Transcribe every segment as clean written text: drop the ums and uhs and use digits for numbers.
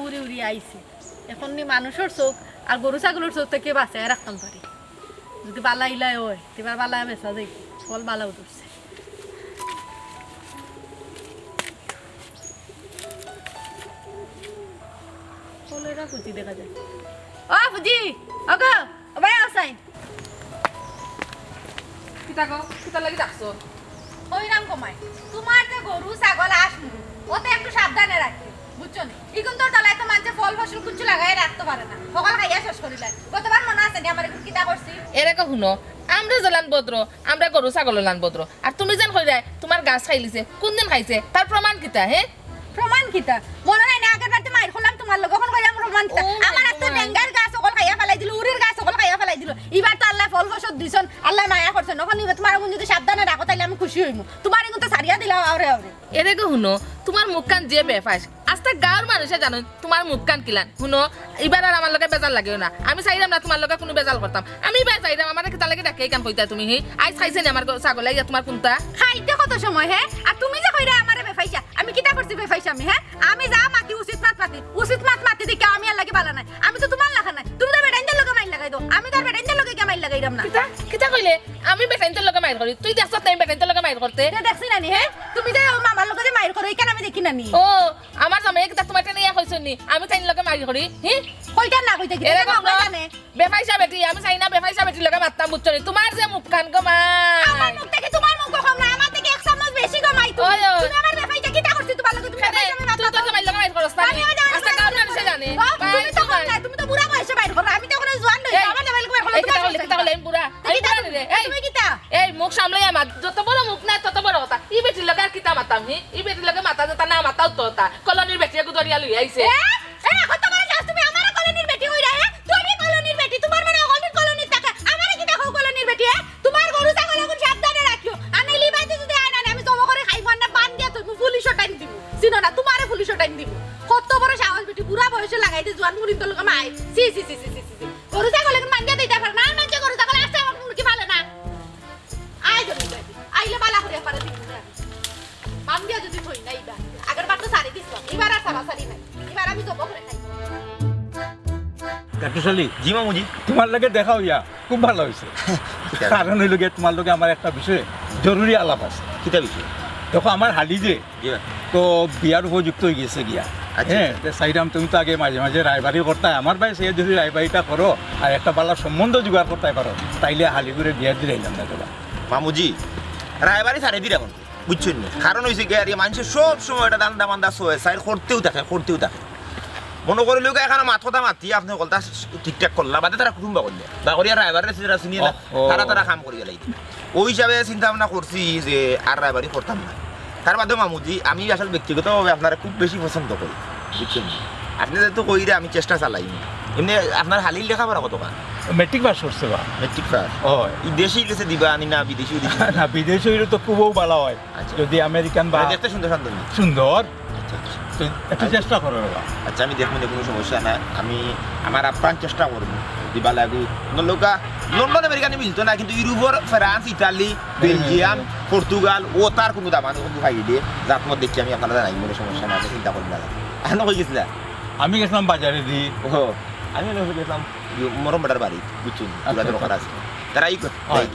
উড়ি উড়ি আইছে এখন নি মানুষের চোখ আর গরু ছাগলের চোখ থেকে বাঁচায় রাখতাম পারি যদি বালা ইলাই হয় এবার বালা বেচা যাই ফল বালা উঠছে ফলেরা ফুজি দেখা যায় ও ফুজি ওগো ও ভাই আসাই কিতা গো কিতা লাগি ডাকছো ওই নাম কমাই তোমার যে গরু ছাগল আসু ওতে একটু সাবধানে রাখি বুঝছো নি এখন তোর তলায় তো মানছে ফল ফসল কিছু লাগাই রাখতে পারে না সকাল খাইয়া শেষ করিলেন গতবার মনে আছে নি আমার এখন কিতা করছি এরকম শুনো আমরা জলান বদ্র আমরা গরু ছাগল লান বদ্র আর তুমি যেন কই যায় তোমার গাছ খাইলিছে কোন দিন খাইছে তার প্রমাণ কিতা হে প্রমাণ কিতা মনে নাই না আগের বারতে মাইর খলাম তোমার লগে কোন কইয়া প্রমাণ কিতা আমার একটা ডেঙ্গার গাছ সকল খাইয়া ফেলাই দিল উড়ির গাছ সকল খাইয়া ফেলাই দিল এবার তো আল্লাহ ফল ফসল দিছন আল্লাহ মায়া করছেন নখন নিবে তোমার গুণ যদি সাবধানে রাখো তাইলে আমি খুশি হইমু তোমার গুণ তো সারিয়া দিলাও আরে আরে এরকম শুনো তোমার মুখকান যে বেফাস আজটা গাঁর মানুষে জানো তোমার মুখকান কিলান শুনো এবার আর আমার লগে বেজাল লাগেও না আমি চাইলাম না তোমার লগে কোনো বেজাল করতাম আমি এবার চাইলাম আমার কিতা লাগে ডাকে কাম কইতা তুমি হি আইস খাইছে না আমার ছাগল ইয়া তোমার কোনটা খাইতে কত সময় হে আর তুমি যে কইরা আমারে বেফাইছা আমি কিতা করছি বেফাইছা আমি হ্যাঁ আমি যা মাটি উচিত মাত মাটি দিকে আমি আর লাগে বালা নাই আমি তো তোমার লাগা নাই তুমি তো বেটাইনদের লগে মাইল লাগাই দাও আমি তো বেটাইনদের লগে কে মাইল লাগাইরাম না কিতা কিতা কইলে আমি বেটাইনদের লগে মাইর করি তুই দেখছ তাই বেটাইনদের লগে মাইর করতে এটা দেখছ না নি হে তুমি যে মামার লগে যে মাইর করো এই কেন আমি দেখি না নি ও আমার জামাই কিতা তোমার টেনে ইয়া কইছ নি আমি তাই লগে মাইর করি হি কইতা না কইতা কি এটা বাবা জানে বেফাইসা বেটি আমি চাই না বেফাইসা বেটি লগে মারতাম বুঝছনি তোমার যে মুখখান গো মা আমার মুখ থেকে তোমার মুখ কম না আমার থেকে এক চামচ বেশি কমাই তুমি তুমি আমার বেফাইটা কিটা করছিস তোমার লগে তুমি বেফাইটা আমি মারতাম তুই তো মাইর লগে মাইর করছ না আচ্ছা কার মানুষে জানে তুমি তো বুড়া বয়সে বাইর করো আমি তো এখন জোয়ান নই আমার দেবাইল কই এই কিতা হলে আমি বুড়া এই তুমি কিতা এই মুখ সামলাই আমার যত বড় মুখ না তত বড় কথা ই বেটির লগে আর কিতা মাতাম হি ই বেটির লগে মাতা যেতা না মাতাও তো তা কলোনির বেটিয়া গুদরিয়া লই আইছে এ কত বড় চাস তুমি আমার কলোনির বেটি হইরা হে তুমি কলোনির বেটি তোমার মানে অগলির কলোনির টাকা আমারে কি দেখো কলোনির বেটি হে তোমার গরু ছাগল গুলো সাবধানে রাখিও আনে লিবাইতে যদি আয় না আমি জমা করে খাইব না বান দিয়া তুমি পুলিশও টাইম দিব চিনো না তোমারে পুলিশও টাইম দিব কত বড় সাহস বেটি পুরা বয়সে লাগাইতে জোয়ান মুরিন তো লগে মাই সি সি সি সি সি গরু ছাগল কে মান দিয়া দিতে পারে না মান গরু ছাগল আসছে আমার মুরগি ভালো না আই গরু আইলে বালা করে পারে দিব মান দিয়া যদি হই না এইবার আগের বার তো সারি দিছ এবার আর সারি নাই এবার আমি জমা করে খাই কাটুশালী জি মামুজি তোমার লগে দেখা হইয়া খুব ভালো হয়েছে কারণ হইল গিয়ে তোমার লগে আমার একটা বিষয়ে জরুরি আলাপ আছে কিতা বিষয় দেখো আমার হালি যে জি তো বিয়ার উপযুক্ত হয়ে গেছে গিয়া আচ্ছা। হ্যাঁ চাইরাম তুমি তো আগে মাঝে মাঝে রায়বাড়ি করতে আমার ভাই সে যদি রায়বাড়িটা করো আর একটা বালার সম্বন্ধ জোগাড় করতে পারো তাইলে হালি করে বিয়ার দিলাইলাম না তোরা মামুজি রায়বাড়ি ছাড়ে দিলে এখন বুঝছেন না কারণ হয়েছে কি আর মানুষের সব সময় এটা দান্দা মান্দা সয়ে সাইড করতেও থাকে মনে করি লোক এখানে মাথা মাতি আপনি কলতা ঠিকঠাক করলা বাদে তারা কুটুম্ব করলে বা করিয়া রায়বাড়ি চিনিয়ে না তারা কাম করিয়া লাগি ওই হিসাবে চিন্তা ভাবনা করছি যে আর রায়বাড়ি করতাম না তার মাধ্যমে মামুজি আমি আসলে ব্যক্তিগতভাবে আপনারা খুব বেশি পছন্দ করি বুঝছেন আপনি যেহেতু কইরে আমি চেষ্টা চালাই এমনি আপনার হালিল লেখাপড়া কত কান মেট্রিক পাস করছে বা মেট্রিক পাস হয় এই দেশেই গেছে দিবা আনি না বিদেশিও দিবা না বিদেশ হইলে তো খুবও ভালো হয় আচ্ছা। যদি আমেরিকান বা দেখতে সুন্দর সুন্দর সুন্দর আচ্ছা আচ্ছা তো একটু চেষ্টা করো বাবা আচ্ছা আমি দেখবো কোনো সমস্যা না আমি আমার আপ্রাণ চেষ্টা করবো দিবা লাগু নলোকা লন্ডন আমেরিকা নি মিলতো না কিন্তু ইউরোপর ফ্রান্স ইতালি বেলজিয়াম পর্তুগাল ও তার কোনো দাম কোনো খাই দিয়ে জাত মত দেখি আমি আপনারা জানাই মনে সমস্যা না চিন্তা করবেন না এখন কই গেছিলা আমি গেছিলাম বাজারে দি ও আমি হলো গেছিলাম মরম বাটার বাড়ি বুঝছেন আচ্ছা, ওরা দরকার আছে তারাই হয়।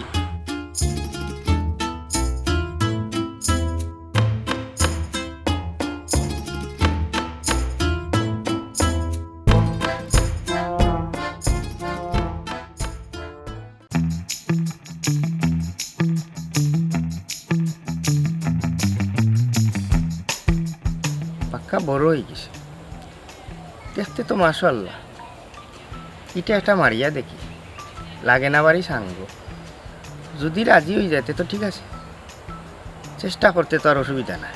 পাক্কা বড় হয়ে গেছে দেখতে তো মাশাআল্লাহ এটা একটা মারিয়া দেখি লাগে না বাড়ি সাঙ্গ যদি রাজি হয়ে যেতে তো ঠিক আছে চেষ্টা করতে তো আর অসুবিধা নাই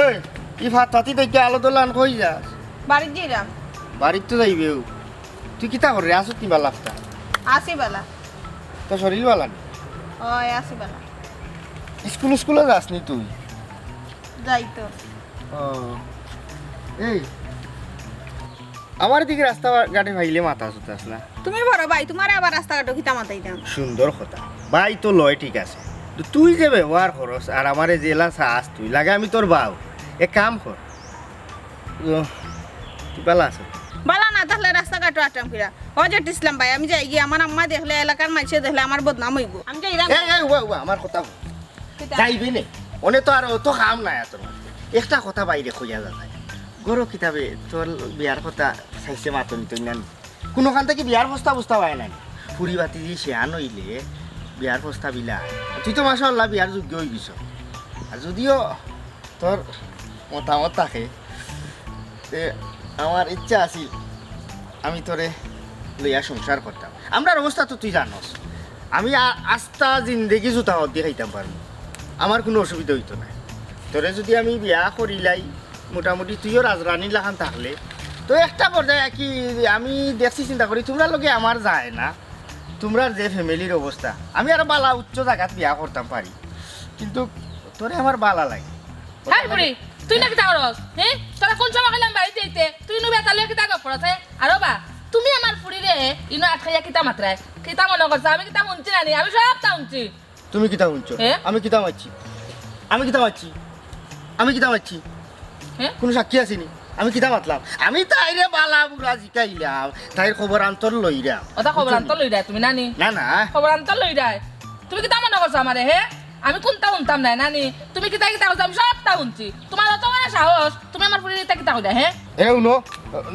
এই ই ভাত পাতি দেখে আলো দোলান কই যাস বাড়ির যাইরাম বাড়ির তো যাইবেও তুই কিতা করে আসত কিবা লাভটা আসি বেলা তো শরীর বালা নি ওই আসি বেলা স্কুলে যাস নি তুই যাই তো ও এই আমার দিকে রাস্তা ঘাটে ভাইলে মাথা সুতাস না তুমি বড় ভাই তোমার আবার রাস্তাঘাটে খিতা মাতাই দাম সুন্দর কথা ভাই তো লয় ঠিক আছে তো তুই যে ব্যবহার করস আর আমারে জেলা চাস তুই লাগে আমি তোর বাউ এক কাম কর তুই পালা আছে বালা না তাহলে রাস্তাঘাটে আটাম ফিরা ও যে ইসলাম ভাই আমি যাই গিয়ে আমার আম্মা দেখলে এলাকার মানুষে দেখলে আমার বদনাম হইব আমি যাইরাম এই উয়া আমার কথা বল। যাইবি নে অনে তো আর তো কাম নাই আর তোর মাঝে। একটা কথা বাইরে খোঁজা যায় গরো কিতাবে তোর বিয়ার কথা চাইছে মাতনি তুই না কোনোখান থেকে বিয়ার প্রস্তাব হয় নাই ফুরি বাতি দিয়ে শেয়ান হইলে বিয়ার প্রস্তাব ইলা তুই তো মাশাআল্লাহ বিয়ার যোগ্য হয়ে গেছ আর যদিও তোর মতামত থাকে তে আমার ইচ্ছা আছিল আমি তোরে লইয়া সংসার করতাম আমরার অবস্থা তো তুই জানস আমি আস্তা জিন্দেগি জুতা দিয়ে খাইতাম পারবো আমার কোনো অসুবিধা হইতো না তোরে যদি আমি বিয়া করিলাই মোটামুটি তুইও রাজরানী লাখান থাকলে তো একটা পর্যায়ে কি আমি দেখছি চিন্তা করি তোমরা লোকে আমার যায় না তোমরা যে ফ্যামিলির অবস্থা আমি আর বালা উচ্চ জায়গাত বিয়া করতাম পারি কিন্তু তোরে আমার বালা লাগে হাই বুড়ি তুই নাকি তাওরস হ্যাঁ তোরা কোন সময় গেলাম বাড়িতে আইতে তুই নুবে তালে কিতা গপর আছে আর বা তুমি আমার ফুড়ি রে ইনো আটকাইয়া কিতা মাত্রায় কিতা মনে করছ আমি কিতা শুনছি না নি আমি সব তা শুনছি তুমি কিতা শুনছো হ্যাঁ? আমি কিতা মারছি হ্যাঁ কোনো সাক্ষী আসেনি আমি কিতা মাতলাম আমি তাইরে বালা বুড়া জিকাইলাম তাইর খবর আন্তর লইরাম ওটা খবর আনতে লই দেয় তুমি নানি না না খবর আনতে লই দেয় তুমি কিতা মনে করছ আমারে হে আমি কোনটা শুনতাম নাই নানি তুমি কিতা কিতা করছ আমি সবটা শুনছি তোমার অত বড় সাহস তুমি আমার ফুড়ি কিতা কিতা কইরা হ্যাঁ এ উনো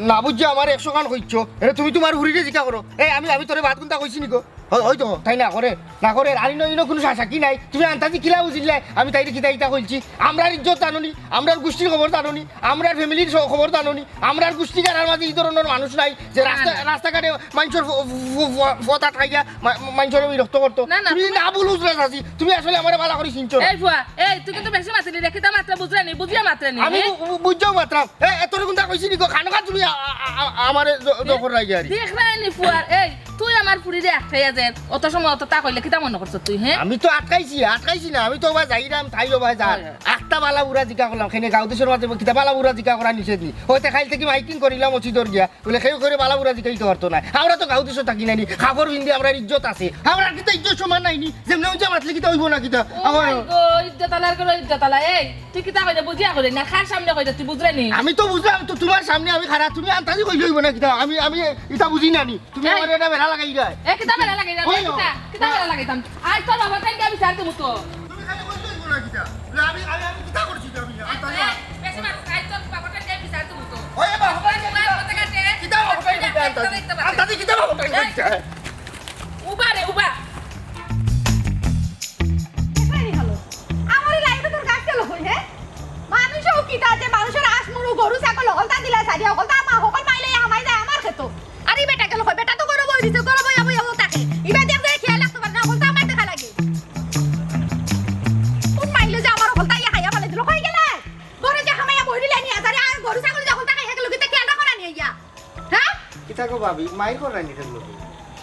না বুঝছে আমার 100 গান কইছো এ তুমি তোমার হুরিরে জিকা করো এই আমি তোরে ভাত গুনতা কইছি নিকো হয়তো তাই না করে আর ইনো কোনো সাক্ষী নাই তুমি আন্তাজি কিলা বুঝিলে আমি তাইরে কিতা কিতা কইছি আমরার ইজ্জত জানোনি আমরার গোষ্ঠীর খবর জানোনি আমরার ফ্যামিলির খবর জানোনি আমরার গোষ্ঠীকার মাঝে এই ধরনের মানুষ নাই যে রাস্তাঘাটে মানুষের ফতা খাইয়া মানুষের বিরক্ত করতো না, না, তুমি না বলুস রাজি তুমি আসলে আমার বালা করে চিনছো এই ফুয়া এই তুই কিন্তু বেশি মাত্রা রে কিতা মাত্রা বুঝরা নি বুঝিয়া মাত্রা নি আমি বুঝাও মাত্রাম তোর কোনটা কইছি নিকো খানো তুমি আমারে দখর রাই যারি দেখ রাইনি ফুয়ার এই তুই আমার ফুড়ি রে আটকাইয়া যেন অত সময় অত তা কইলে কিতা মনে করছ তুই হ্যাঁ আমি তো আটকাইছি না আমি তো ভাই যাইরাম থাইলো ভাই যা একটা বালা বুড়া জিকা করলাম খেনে গাঁও দেশের মাঝে কিতা বালা বুড়া জিকা করা নিষেধ নি হয়তো খাইল থেকে মাইকিং করিলাম অচিদর গিয়া বলে খেয়ে করে বালা বুড়া জিকা দিতে পারতো না আমরা তো গাঁও দেশে থাকি নাইনি খাবার বিন্দি আমরা ইজ্জত আছে আমরা কিতা ইজ্জত সমান নাইনি যেমন উঁচা মাতলে কিতা হইব না কিতা আমার ইজ্জতালা এই তুই কিতা কইলে বুঝিয়া কইলে না খার সামনে কইলে তুই বুঝরে নি আমি তো বুঝলাম তো তোমার সামনে আমি খারাপ তুমি আন্তাজি কইলে হইব না কিতা আমি এটা বুঝি নানি তুমি আমার এটা বেড়া লাগাই যায় এ কিতা বেলা লাগে কিতা বেলা লাগে তাম আই তোর বাবা কান আমি সারতে মুতো তুমি খালি কইলে হইব না কিতা আমি কিতা করছি আমি আন্তাজি বেশি মার আই তোর বাবা কান আমি সারতে মুতো ওই বাবা কিতা আন্তাজি কিতা বাবা কিতা উবা রে উবা আমারই লাইফে তোর কাজ চলো হই হে মানুষও কিতা আছে মানুষের আসমুরু গরু ছাগল হলতা দিলা সারিয়া হলতা মা হকল মাইলে আমাই যায় আমার খেত আরে বেটা গেল কই বেটা তো গরু বই দিছে গরু বই আবই তাকে ইবা দেখ দেখ খেয়াল রাখতে পারে না হলতা আমার দেখা লাগে কোন মাইলে যে আমার হলতা ইয়া খাইয়া বলে দিল কই গেলে গরু যে খামাইয়া বই দিলে নি আসারে আর গরু ছাগল যে হলতা খাইয়া গেল কিতা খেয়াল রাখো না নি ইয়া হ্যাঁ কিতা কো ভাবি মাইর করাই নি থাকলো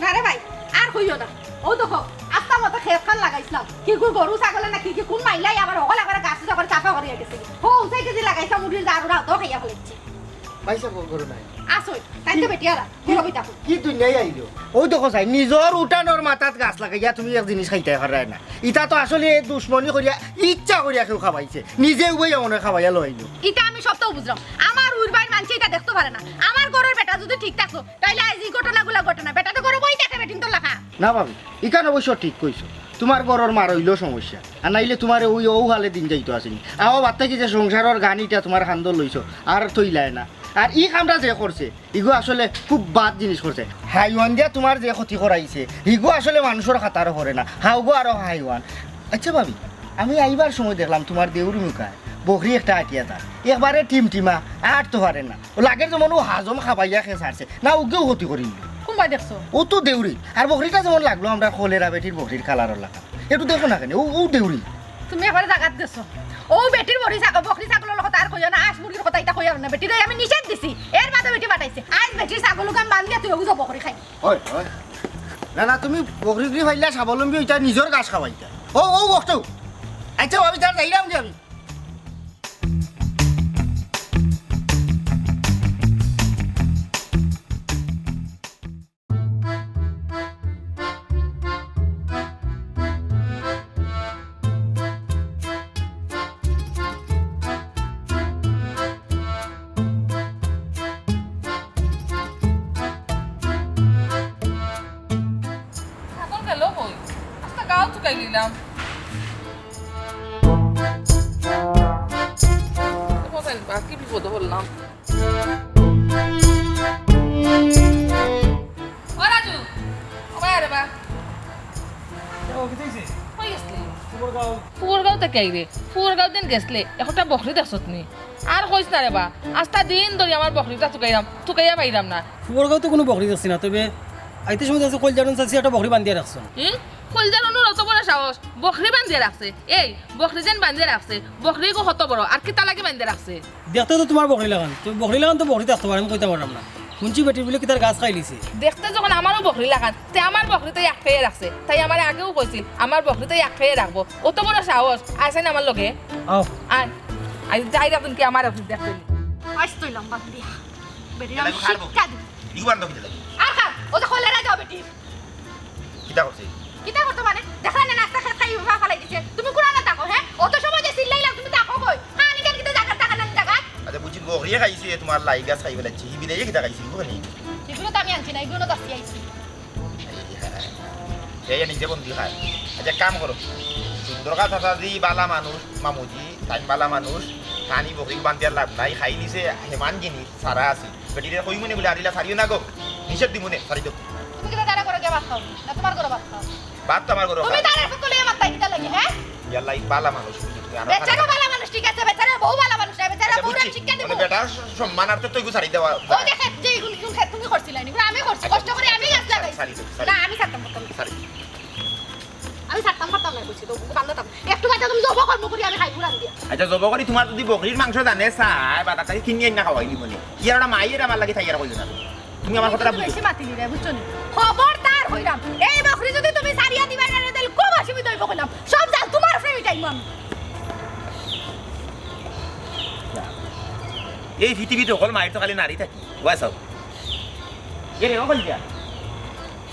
না রে ভাই আর কইও না ও দেখো আস্তা মতো খেত খান লাগাইছিলাম কি কই গরু ছাগলে না কি কোন মাইলাই আবার হগল আবার গাছ যখন চাপা করিয়া গেছে ও উঠাই কেজি লাগাইছা মুড়ির দারুরা তো খাইয়া ফেলেছি পয়সা গরু নাই আসই তাই তো বেটি আলা কি হবি তাকো কি দুনিয়ায় আইলো ওই দেখো চাই নিজর উঠানোর মাথাত গাছ লাগাইয়া তুমি এক জিনিস খাইতে পারাই না ইটা তো আসলে দুশ্মনী করিয়া ইচ্ছা করিয়া কেউ খাবাইছে নিজে উবাই মনে খাবাইয়া লইলো এটা আমি সব তো বুঝলাম আমার উরবাইর মানছি এটা দেখতে পারে না আমার ঘরের বেটা যদি ঠিক থাকতো তাইলে আজ এই ঘটনাগুলো ঘটনা বেটা তো করে বই থাকে বেটিন তো লেখা না ভাবি ইকান অবশ্য ঠিক কইছো তোমার গরর মার হইলেও সমস্যা আর নাইলে তোমার ওই ও হালে দিন যাইতো আসেনি আও বাত্তা কি যে সংসারের গানিটা তোমার খান্দ লইছো আর তৈলায় না আর ই কামটা যে করছে ইগো আসলে খুব বাদ জিনিস করছে হাইওয়ান দিয়া তোমার যে ক্ষতি করাইছে ইগো আসলে মানুষের খাতারও করে না হাউগো আরো হাইওয়ান আচ্ছা ভাবি আমি আইবার সময় দেখলাম তোমার দেউরি মুখায় বকরি একটা আটিয়া তার একবারে টিমটিমা আর তো পারে না ও লাগের যেমন ও হাজম খাবাইয়া খেয়ে ছাড়ছে না ওকেও ক্ষতি করিল কোনবাই দেখছো ও তো দেউরি আর বকরিটা যেমন লাগলো আমরা খোলেরা বেটির বকরির কালারও লাগা একটু দেখো না কেন ও দেউরি তুমি এবারে জাগাত গেছো ও বেটির বড়ি বকরি ছাগলের কথা আর কইও না আজ মুরগির কথা এটা কইও না বেটিরে আমি নিষেধ দিছি এর বাদে বেটি পাঠাইছে আজ বেটির ছাগলকে আমি বান্ধিয়া তুই ওগুলো বকরি খাই ওই ওই না না তুমি বকরি ফাইলা স্বাবলম্বী হইতা নিজের গাছ খাওয়াইতা ও বকটো আচ্ছা আমি তার যাইলাম যে আমি এখন গেল কই আজকে গাও চুকাই দিলাম কি বিপদ বললাম ও রাজু ও ভাই রে বা ফুরগাঁও থেকে আইরে ফুরগাঁও দিন গেছলে একটা বকরি দেখছত নি আর কইস না রে বা আস্তা দিন ধরে আমার বকরিটা চুকাইয়া পাইরাম না ফুয়ারগাঁও তো কোনো বকরি যাচ্ছি না তবে আইতে সময় আছে কলজারন চাচ্ছি একটা বকরি বান্ধিয়ে রাখছো কলজার অনুর অত বড় সাহস বকরি বান্ধিয়ে রাখছে এই বকরি যেন বান্ধিয়ে রাখছে বকরি গো কত বড় আর কিতা লাগে বান্ধিয়ে রাখছে দেখতে তো তোমার বকরি লাগান তো বকরি লাগান তো বকরি থাকতে পারে আমি কইতে পারলাম না শুনছি বেটির বলে কি তার গাছ খাই লিছে দেখতে যখন আমারও বকরি লাগান তে আমার বকরিতে এক খেয়ে রাখছে তাই আমার আগেও কইছিল আমার বকরিতে এক খেয়ে রাখবো অত বড় সাহস আইসেন আমার লগে আও আয় আই যাই রাখুন কি আমার অফিস দেখতে আজ তুই লম্বা দিয়া বেটির আমি এলাকা খাবো। শিক্ষা দিই ইগুয়ান তো কিটা আর খা ও তো খোলেরা যাও বেটি কিটা করছে কিতা করতে মানে দেখা না নাস্তা খাই ফালাই দিছে তুমি কোনা না থাকো হ্যাঁ অত সময় যে চিল্লাইলাম তুমি থাকো কই হ্যাঁ নিকেন কিতা জায়গা টাকা না জায়গা আচ্ছা বুঝি বকরিয়ে খাইছে তোমার লাই গাছ খাই বেলাচ্ছি হিবিলে কিটা খাইছে বুঝলি এগুলো তো আমি আনছি না এগুলো তো আইছি এই নিজে বন্ধু খায় আচ্ছা কাম করো সুন্দরকা চাচাজি বালা মানুষ মামুজি টাইম বালা মানুষ খানি বকরি বান্ধিয়ার লাভ নাই খাই নিছে হেমান জিনিস সারা আছে বেটিরে কই মনে বলে আদিলা সারিও না গো নিষেধ দিমুনে সারি দাও তুমি কিতা তারা করে কে ভাত খাও না তোমার করে ভাত খাও বাদ তো আমার করো তুমি তারা এসে কলিয়ে মাত্তা কিতা লাগে হ্যাঁ ইয়াল্লাই বালা মানুষ বেচারা ভালো মানুষ ঠিক আছে বেচারা বউ ভালো মানুষ না বেচারা বউরা শিক্ষা দিব বেটা সম্মানার্থে তো এগুলো সারি দেওয়া ও দেখে যে এগুলো তুমি করছিলা এগুলো আমি করছি কষ্ট করে আমি গাছ লাগাইছি সারি দাও সারি না আমি ছাড়তাম করতাম না। সারি আমি ছাড়তাম করতাম না বলছি তো বান্ধতাম একটু বাজে তুমি জব কর্ম করি আমি খাই ঘুরান দিয়া আচ্ছা জব করি তোমার যদি বকরির মাংস জানে চাই বা তাকে কিনি আনি না খাওয়াই দিবনি ইয়ার একটা মাইয়ের আমার লাগে থাকি আর কইল না তুমি আমার কথাটা বুঝো বেশি মাতি দিলে বুঝছো নি খবরদার হইরাম এই বকরি যদি তুমি সারিয়া দিবা না তাহলে খুব অসুবিধা হইব কইলাম সব জাল তোমার ফ্রেমি টাইম আমি এই পৃথিবীতে অকল মায়ের তো খালি নারী থাকি ওয়াই চাও এরে অকল দিয়া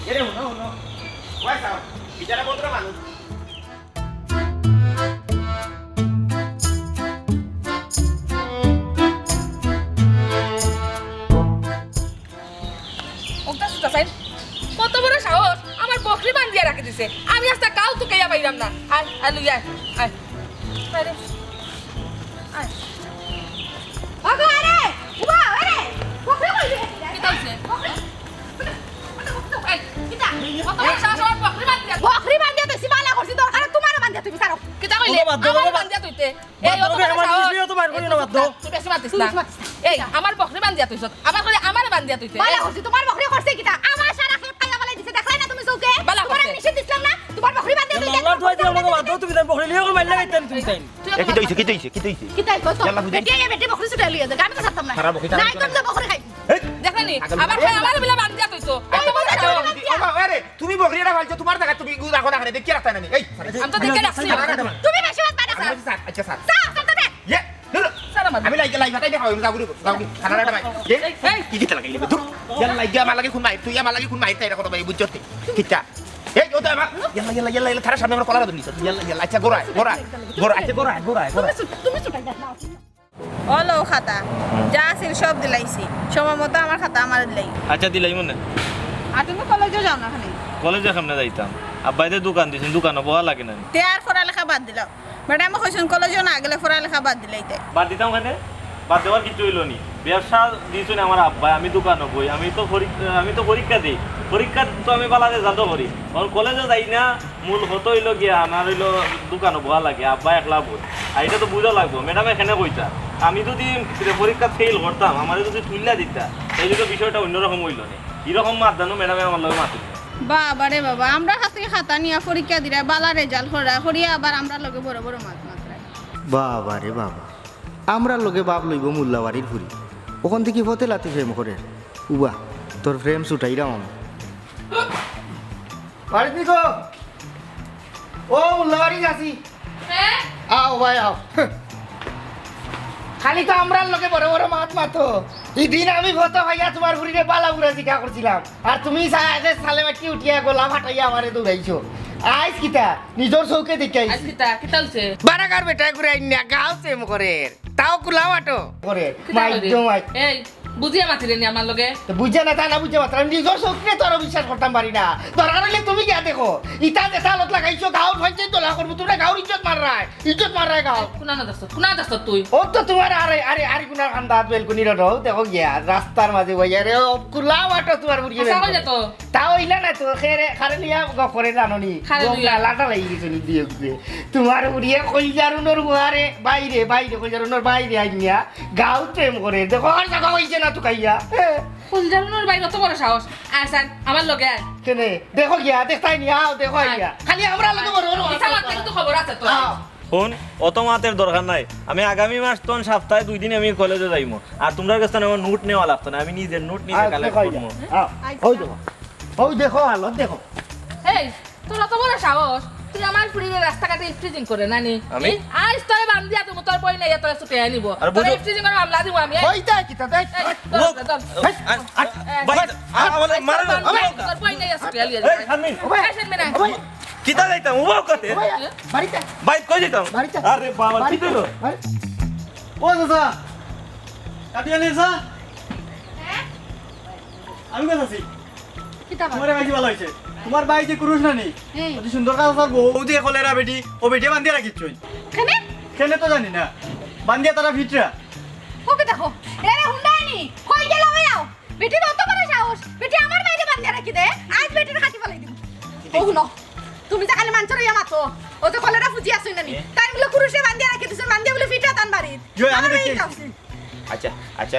এরে শুনো শুনো ওয়াই চাও বিচারা পত্র মানুষ ওটা সুতা সাইন কত বড় সাহস আমার বকরি বান্ধিয়া রাখি দিছে আমি আস্তা গাও চুকাইয়া পাইরাম না আয় আয় লুই আয় আয় আরে আয় ওগো আরে উবা আরে বকরি কই দিছে কি তাইছে এই কিতা কত বড় সাহস আমার বকরি বান্ধিয়া বকরি বান্ধিয়া তো সিমালা করছি দরকার তোমার বান্ধিয়া তুমি সারো কিতা কইলে বাধ্য, আমার বাধ্য। বান্ধিয়া তুইতে বাধ্য করে আমার জিনিসলিও তো বাইর করি না, বাধ্য। তুই বেশি মাতিস না এই আমার বকরি বান্ধিয়া তুইছ আবার কইলে আমার বান্ধিয়া তুইতে বালা করছি তোমার বকরি করছে কিতা আমার সারা খেত খাইয়া বালাই দিছে দেখলাই না তুমি চৌকে বালা তোমার করছে। আমি নিষেধ দিছিলাম না তোমার বকরি বান্ধিয়া তুই মামলার ধোয়াই দিলাম না বাধ্য তুমি তার বকরি লিয়ে মাইল লাগাইতেন তুমি তাই কি দইছে কি দইছে কি দইছে কিতা কইছ ইয়াল্লা বুঝাই। বেটি বেটি বকরি ছুটে লিয়ে দে আমি তো ছাড়তাম না সারা বকরি তারা নাই তুমি বকরি খাই দেখনি আবার কই আমার বিলা বান্ধিয়া তুইছ এত বড় সাহস আরে তুমি বকরিটা ফালছো তোমার জায়গা তুমি গুদ রাখো না দেখি রাখতা না এই আমি তো দেখে রাখছি তুমি বেশি বাত পারে আচ্ছা স্যার সারা সারা দে ইয়ে নো স্যার মারবো। আমি লাইবাটাই দেখাও আমি যাবো যাবো খানাটা ভাই কি কিতা লাগাইলি ধুর ইয়াল লাগিয়া আমার লাগে খুন মাই তুই আমার লাগে খুন মাই তাই কথা ভাই বুঝছস কিতা এই ও তো আমার ইয়াল্লা থারা সামনে আমার কলার দিছ ইয়াল্লা আচ্ছা গোরাই আচ্ছা গোরাই হলো খাতা যা আছিল সব দিলাইছি সময় মতো আমার খাতা আমার দিলাই আচ্ছা দিলাই মনে আর তুমি কলেজে যাও না খালি কলেজে সামনে যাইতাম আব্বাইতে দোকান দিছেন দোকানে বহা লাগে না তে আর পড়ালেখা বাদ দিলাম ম্যাডাম কইছেন কলেজে না গেলে পড়ালেখা বাদ দিলাইতে বাদ দিতাম কেন বাদ দেওয়ার কিছু হইল নি ব্যবসা দিয়েছেন আমার আব্বাই আমি দোকানে বই আমি তো পরীক্ষা দিই পরীক্ষা তো আমি বালাতে যাতো করি কারণ কলেজে যাই না মূল হতো হইলো গিয়া আমার হইলো দোকানে বহা লাগে আব্বা একলা বই আর এটা তো বুঝা লাগবো ম্যাডাম এখানে কইতা আমি যদি পরীক্ষা ফেল করতাম আমার যদি তুললা দিতা এই যদি বিষয়টা অন্যরকম হইল নি এরকম মাত জানো ম্যাডামে আমার লগে মাতিল বাবা রে বাবা আমরা হাতে খাতা নিয়ে পরীক্ষা দিরা বালা রেজাল্ট করিয়া আবার আমরা লগে বড় বড় মাছ মাত্রায় বাবা রে বাবা আমরা লোকে বাপ লইব মোল্লাবাড়ির ঘুরি ওখান থেকে ফতে লাতি ফ্রেম করে উবা তোর ফ্রেম ছুটাইরাম আমি বাড়ি দিক ও মোল্লাবাড়ি আছি আও ভাই আও খালি তো আমরা লোকে বড় বড় মাছ মাতো এদিন আমি ভত হইয়া তোমার ঘুরিরে বালা বুড়া জিজ্ঞা করছিলাম আর তুমি সালে মাটি উঠিয়া গোলা ফাটাইয়া আমারে দৌড়াইছো আইস কিতা নিজের চৌকে দেখাই আজ কিতা হইছে বারাকার বেটা ঘুরে আইনা গাও সেম করে তাও কুলা মাটো করে মাইদ্য মাই এই বুঝিয়া মাতিলে নি আমার লগে তো বুঝে না তা না বুঝে মাত্র আমি নিজের চৌকে তোর বিশ্বাস করতাম পারি না দরকার হলে তুমি গিয়া দেখো ইটা যেটা লত লাগাইছো গাঁর ভাইছে তোলা করবো তোমরা গাঁর ইজ্জত মার রায় গাও কোনা দাস তুই ও তো তোমার আরে আরে আরে কোনা খান্দাত বেলকুনি রো দেখো গিয়া রাস্তার মাঝে বইয়া রে কুলা মাটো তোমার বুড়িয়ে আচ্ছা কই তো তাও ইলা না তো খেরে খারে লিয়া গফরে জাননি খারে লিয়া। লাটা লাগি গেছে নি দিয়ে গিয়ে তোমার উড়িয়ে কইজারুনোর গুয়ারে বাইরে কইজারুনোর বাইরে আইনিয়া গাও প্রেম করে দেখো আর জায়গা হইছে না তো কাইয়া ফুলজারুনোর বাইরে অত বড় সাহস আসান আমার লগে আয় কেনে দেখো গিয়া দেখতাই নি আও দেখো আইয়া খালি আমরা লগে বড় বড় ইচ্ছা মারতে কিন্তু খবর আছে তো আও ফোন অত মাতের দরকার নাই আমি আগামী মাস তখন সপ্তাহে 2 দিন আমি কলেজে যাইমু আর তোমরা কাছে আমার নোট নেওয়া লাগতো না আমি নিজের নোট নিজে কালেক্ট করবো ওই দেখো ওই দেখো হালত দেখো এই তোর অত বড় সাহস তুই আমার ফুরিয়ে রাস্তাঘাটে স্ট্রিজিং করে নানি আমি? আজ তোরে বাম দিয়া তুমি তোর বই নাই তোরে ছুটে আনিব আর তোর বুঝো- স্ট্রিজিং করে মামলা দিব আমি ওই তাই কিতা দেখ তোর বই নাই ছুটে আলিয়া এই শারমিন আসেন মেনা কিতা যাইতাম উবাও কতে বাড়িতে বাইক কই যাইতাম বাড়িতে। আরে বাবা কি দিলো ও দাদা কাটিয়ে নিয়েছা আমি কাজ আছি তোমার কাছে ভালো হয়েছে তোমার বাই যে কুরুষ না নি অতি সুন্দর কাজ আছে বউ দিয়ে কলেরা বেটি ও বেটি বান্ধিয়া রাখিছই কেনে কেন তো জানি না বান্ধিয়া তারা ভিতরা ওকে দেখো এরে হুন্ডাইনি কই গেল ভাইয়াও বেটি অত বড় সাহস বেটি আমার বাইরে বান্ধা রাখি দে আজ বেটির খাতি ফলাই দিব ও ন তুমি তো খালি মানছর ইয়া মাতো ও তো কলেরা ফুজি আসই নানি তাই বলে কুরুশে বান্ধা রাখি দিছ বান্ধা বলে ফিটা তান বাড়ি জয়, আমি দেখি। আচ্ছা আচ্ছা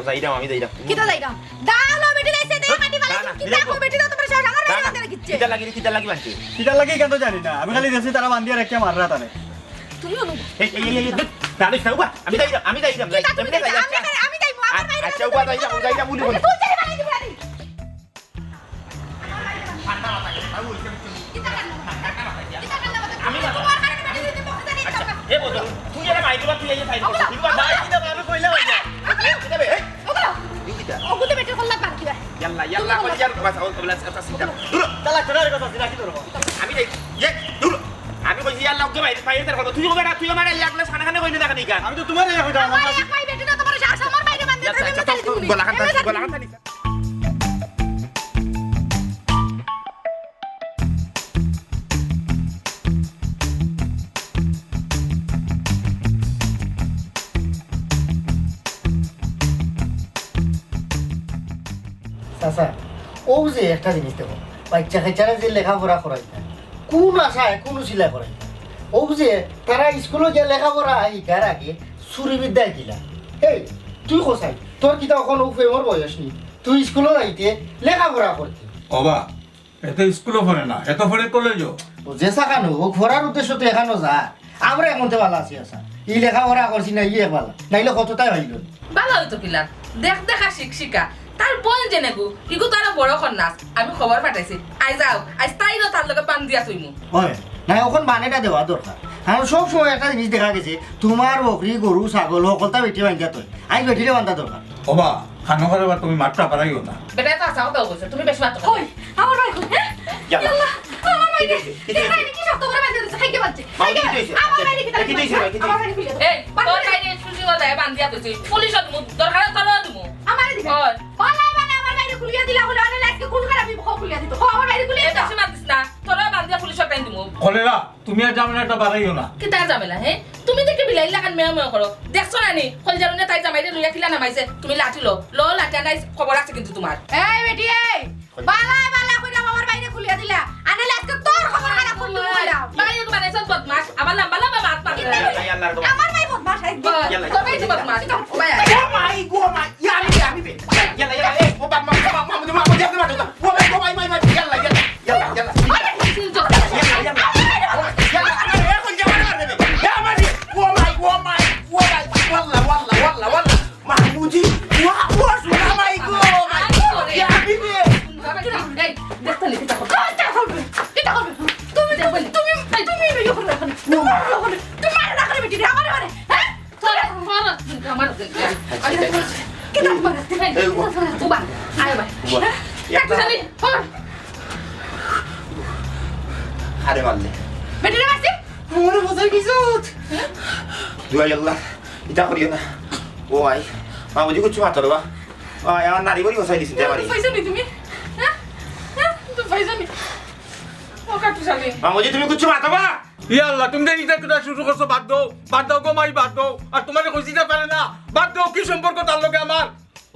যাইরাম আমি যাইরাম কিটা যাইরা দাও বেটি লাইছে দে খাতি ফলাই না, না, কি দিলে দেখো তো। বেটি তো তোমার সাহস আমার বাইরে বান্ধা রাখিছে কিতা লাগি বানছি কিটার লাগে কেন জানি না আমি খালি দেখছি তারা বান্ধিয়া রাখিয়া মাররা তানে তুমি অনু এই দাঁড়িস না উবা আমি যাইরাম আমি যাইবো আমার বাইরে আচ্ছা উবা যাইরাম বলি বলি তুই চলে বাড়ি দিবি আরে আমি তোমার কারণে বাড়ি দিতে বকতে দিই এ বদল তুই এর মাইকে বা তুই এই ফাইল করছিস তুই বা দাঁড়াই দিতে আমি কইলা হইয়া কি দেবে ওগুলো কিটা ওগুলো বেটির কল্লা বাদ দিবা ইয়াল্লা কই যার বাস কবলা সাথে সিধা দূর চালা চড়ার কথা রাখি তোর আমি যাই যে দূর আমি কইছি ইয়াল্লা ওকে বাইরে ফাইল তার কথা তুই ওবেরা তুই আমার ইয়াকলে খানা কইলি দেখা নিকা আমি তো তোমার এই কথা আমার এক ভাই বেটি না তোমার সাহস আমার বাইরে বান্ধা আচ্ছা গলা খান চাচা ও যে একটা জিনিস দেখো বাচ্চা খাইচারা যে লেখাপড়া করাই না কোন আশায় কোনো সিলাই করাই না ও যে তারা স্কুলে যে লেখাপড়া শিকার আগে চুরি বিদ্যায় দিলা এই তুই কোথায় তোর কিতা এখন ফেমর বয়স নি তুই স্কুলে যাইতে লেখাপড়া করতি অবা এত স্কুলও পড়ে না এত পড়ে কলেজও ও যে সাকানো ও ঘোরার উদ্দেশ্য তো এখানো যা আমরা এখন তো ভালো আছি আসা ই লেখাপড়া করছি না ইয়ে ভালো নাইলে কতটাই হইল ভালো হইতো কিলার দেখা শিক্ষা তার বোন জেনে গো ইগো তারা বড় কন্যাস আমি খবর পাঠাইছি আই যাও আজ তাইরও তার লগে পান দিয়া তুইমু হয় না এখন মানেটা দেওয়া দরকার কারণ সব সময় একটা জিনিস দেখা গেছে তোমার বকরি গরু ছাগল সকলটা বেটি বান্ধা তৈ আজ বেটিরে বান্ধা দরকার ওবা খানো খারাপ তুমি মাত্রা পারাইও না বেটা তো আসা কথা বলছে তুমি বেশি মাত্র কই আমার ভাই কই হ্যাঁ ইয়াল্লা। ইয়াল্লা আমার ভাই কি হয়েছে? কি শক্ত করে বাঁধতে দিছে খাইতে পারছে মামা, কি হয়েছে? আমার ভাই কি কি হয়েছে? কি হয়েছে? আমার ভাই খুলে এই তোর কাইনে সুজি ওদায় বান্ধিয়া কইছি পুলিশত মু দরকার চলো দিমু আমার দিকে ওই পালা মানে আমার ভাই খুলিয়া দিলা বলে অনেক আজকে কোন খারাপই খুলিয়া দিত আমার ভাই খুলিয়া এই দাও বেশি মাতিস না তোরা বান্ধিয়া পুলিশত টাইম দিমু কলেরা তুমি আর জামেলাটা বাড়াইও না কি তার ঝামেলা হে তুমি দেখে বিলাই লাগান মেয় মেয় করো দেখছো না নি কল জারুনে তাই জামাইরে লইয়া খিলা নামাইছে তুমি লাঠি লো লাঠি নাই খবর আছে কিন্তু তোমার এই বেটি এই বালা কইরা আমার বাইরে খুলিয়া দিলা আনালে আজকে তোর খবর খারাপ করলি বললাম বাড়ি বানাইছ বদমাস আবার লম্বা লম্বা মাত মারতে ইয়াল্লার গো। আমার ভাই বদমাশ একদম তবে তো বদমাস ভাই Go my, go my. Yami be. Yalla, yalla, eh. Go back, mama, Go my, go my, my. Yalla, yalla, yalla, yalla. Yalla, yalla. Yalla, eh, ko jaman mar debe. Jaman di. Go my. Walla. Mahmuji. Wa, suna my go. Yami be. এই দেখতে লিখে থাকো এটা করবে তুমি video করবে এখন তোমার না করে বেটি আমার মানে হ্যাঁ আমার কি দাম মারে উবা আয় ভাই Yakta. Hare malle. বেটি রে মারছি মনে বসার কিছু Dua yalla. Ita koriyo na. Go my. Mahmuji ko chuma torba. Yaman nari gori gosai disin te mari. পয়সা নি তুমি হ্যাঁ তুমি পয়সা নি ও কাটু সালি Mahmuji তুমি কুছ মাতো বা? ইয়াল্লা তুমি যে এটা কিটা শুরু করছো বাদ দাও গো মাই বাদ দাও আর তোমার কইছিতে পারে না বাদ দাও কি সম্পর্ক তার লগে আমার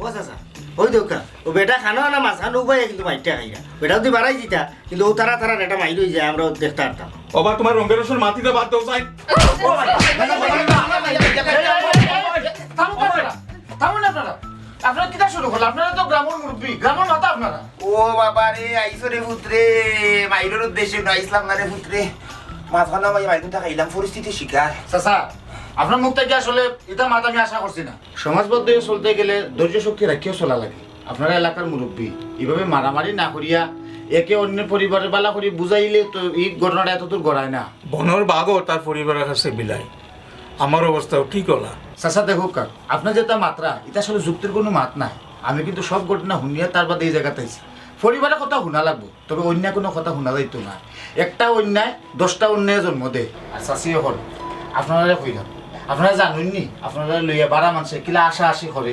ও চাচা ওই দোকা ও বেটা খানো না মাছ খানো উপায় কিন্তু মাইটা খাইরা বেটা যদি বাড়াই দিতা কিন্তু ও তারা এটা মাইর হয়ে যায় আমরা দেখতে পারতাম ওবা তোমার রঙের রসুন মাটিতে বাদ দাও চাই থামুন আপনারা আপনারা কিটা শুরু করলেন আপনারা তো গ্রামের মুরব্বী গ্রামের মাথা আপনারা ও বাবা রে আইসো রে পুত্রে মাইরের উদ্দেশ্যে না ইসলাম না রে পুত্রে মাঝখানে আমি মাইরুন টাকা ইলাম পরিস্থিতি শিকার চাচা আপনার মুখ থেকে আসলে এটা মাথা আমি আশা করছি না সমাজবদ্ধ হয়ে চলতে গেলে ধৈর্য শক্তি রাখিও চলা লাগে আপনারা এলাকার মুরব্বী এইভাবে মারামারি না করিয়া একে অন্যের পরিবারের বালা করি বুঝাইলে তো এই ঘটনাটা এত দূর গড়ায় না বনর বাঘও তার পরিবারের কাছে বিলাই আমার অবস্থাও ঠিক হলা চাচা দেখুক কার আপনার যেটা মাত্রা এটা আসলে যুক্তির কোনো মাত নাই আমি কিন্তু সব ঘটনা শুনিয়া তার বাদে এই জায়গাতে আইছি পরিবারের কথা শুনা লাগবো তবে অন্য কোনো কথা শুনা যাইতো না একটা অন্যায় 10টা অন্যায় জন্ম দেয় আর চাষিও হল আপনারা কইলাম আপনারা জানেন নি আপনারা লইয়া বাড়া মানুষের কিলা আশা আশি করে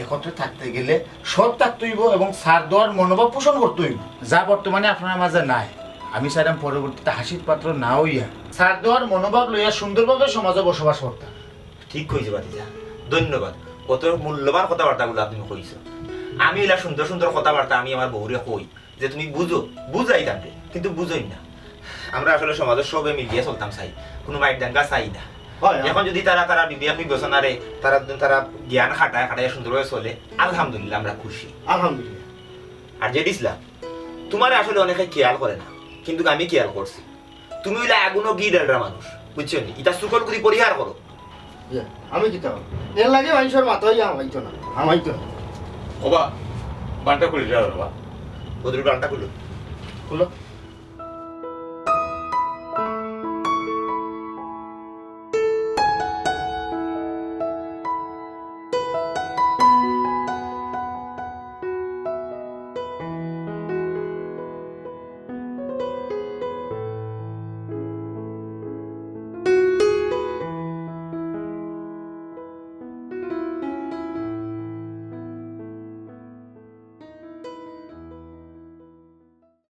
একত্রে থাকতে গেলে সব থাকতে হইব এবং সার দেওয়ার মনোভাব পোষণ করতে হইব যা বর্তমানে আপনার মাঝে নাই আমি চাইলাম পরবর্তীতে হাসির পাত্র না হইয়া সার দেওয়ার মনোভাব লইয়া সুন্দরভাবে সমাজে বসবাস করতাম ঠিক কইছে বাতিজা ধন্যবাদ কত মূল্যবান কথাবার্তাগুলো আপনি কইছো আমি এলা সুন্দর সুন্দর কথাবার্তা আমি আমার বউরে কই যে তুমি বুঝাই তাকে কিন্তু বুঝই না আমরা আসলে সমাজের সবে মিলিয়ে চলতাম চাই কোনো মাইট ডাঙ্গা চাই না এখন যদি তারা বিবেক বিবেচনারে তারা জ্ঞান খাটায় সুন্দরভাবে চলে আলহামদুলিল্লাহ আমরা খুশি আলহামদুলিল্লাহ আর যে দিসলা তোমার আসলে অনেকে খেয়াল করে না কিন্তু আমি খেয়াল করছি তুমি হইলে এগুনো গিডালরা মানুষ বুঝছো নি এটা সুকল করে পরিহার করো আমি কি তাও এর লাগে মানুষের মাথায় আমাইতো না আমাইতো না ওবা বানটা খুলে যাও বাবা ওদের গানটা খুলো হলো